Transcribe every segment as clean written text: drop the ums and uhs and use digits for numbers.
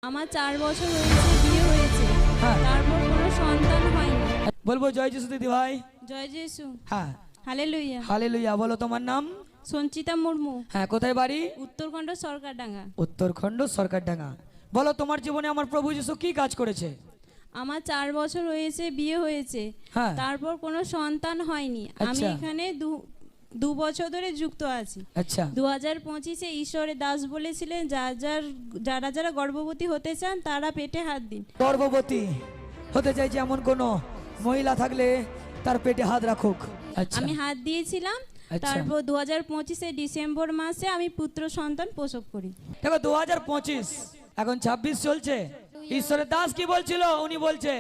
আমার 4 বছর হয়েছে, বিয়ে হয়েছে, হ্যাঁ। তারপর কোনো সন্তান হয়নি। বলবো জয় যিশু দিদি ভাই। জয় যিশু। হ্যাঁ, হালেলুয়া। হালেলুয়া। বলো তোমার নাম? সঞ্চিতা মুর্মু, হ্যাঁ, কোথায় বাড়ি? উত্তরখণ্ড সরকারডাঙ্গা। উত্তরখণ্ড সরকারডাঙ্গা। বলো তোমার জীবনে আমার প্রভু যিশু কি কাজ করেছে? আমার 4 বছর হয়েছে, বিয়ে হয়েছে, হ্যাঁ। তারপর কোনো সন্তান হয়নি। আমি আচ্ছা। এখানে দু বছর ধরে যুক্ত আছি। আচ্ছা। 2025-এ ঈশ্বরের দাস বলেছিলেন যারা যারা গর্ভবতী হতে চান তারা পেটে হাত দিন। গর্ভবতী হতে চাইছে এমন কোন মহিলা থাকলে তার পেটে হাত রাখুক। আচ্ছা। আমি হাত দিয়েছিলাম। আচ্ছা। তারপর 2025-এ ডিসেম্বর মাসে আমি পুত্র সন্তান প্রসব করি। দেখো 2025, এখন 26 চলছে। ঈশ্বরের দাস কি বলছিল? উনি বলছে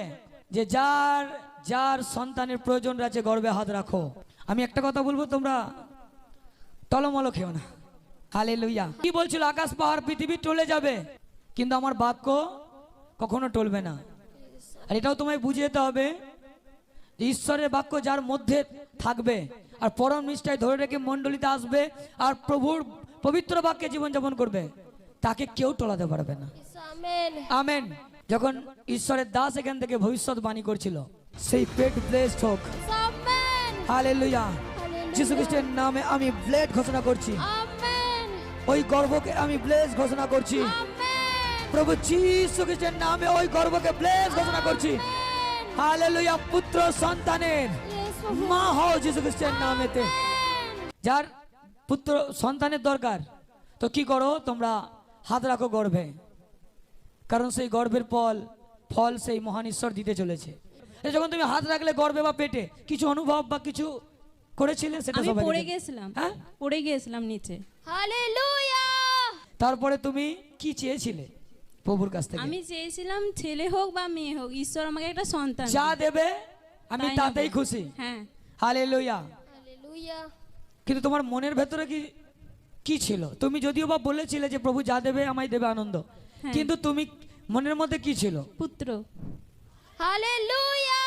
যে যার যার সন্তানের প্রয়োজন আছে গর্ভে হাত রাখো। আমি একটা কথা বলবো, তোমরা টলমল খেও না। হালেলুয়া। কি বলছিল? আকাশ পাহাড় পৃথিবী টলে যাবে কিন্তু আমার বাক্য কখনো টলবে না। আর এটাও তোমায় বুঝে যেতে হবে যে ঈশ্বরের বাক্য যার মধ্যে থাকবে আর পরম নিষ্ঠায় ধরে রেখে মণ্ডলীতে আসবে আর প্রভুর পবিত্র বাক্যে জীবনযাপন করবে, তাকে কেউ টলাতে পারবে না। আমেন। যখন ঈশ্বরের দাস এখান থেকে ভবিষ্যৎবাণী করছিল, সেই পেট ব্লেসড হোক। হালেলুয়া। যিশু খ্রিস্টের নামে আমি ব্লেড ঘোষণা করছি। ওই গর্ভকে আমি ব্লেস ঘোষণা করছি। প্রভু যিশু খ্রিস্টের নামে ওই গর্ভকে ব্লেস ঘোষণা করছি। হালেলুয়া। পুত্র সন্তানের মা হও যিশু খ্রিস্টের নামেতে। যার পুত্র সন্তানের দরকার, তো কি করো তোমরা? হাত রাখো গর্ভে, কারণ সেই গর্ভের ফল সেই মহান ঈশ্বর দিতে চলেছে। যখন তুমি হাত রাখলে গর্ভে বা পেটে, কিছু অনুভব বা কিছু করেছিলে? সেটা আমি সবাই পড়ে গেছিলাম। হ্যাঁ, পড়ে গিয়েছিলাম নিচে। হালেলুয়া। তারপরে তুমি কি চেয়েছিলে প্রভুর কাছ থেকে? আমি চেয়েছিলাম ছেলে হোক বা মেয়ে হোক, ঈশ্বর আমাকে একটা সন্তান যা দিন। দেবে আমি তাই তাতেই নেব। খুশি। হ্যাঁ। হালেলুয়া। হালেলুয়া। কিন্তু তোমার মনের ভেতরে কি ছিল? তুমি যদিও বা বলেছিলে যে প্রভু যা দেবে আমায় দেবে আনন্দ, হ্যাঁ। কিন্তু তুমি মনের মধ্যে কি ছিল? পুত্র। হালেলুয়া।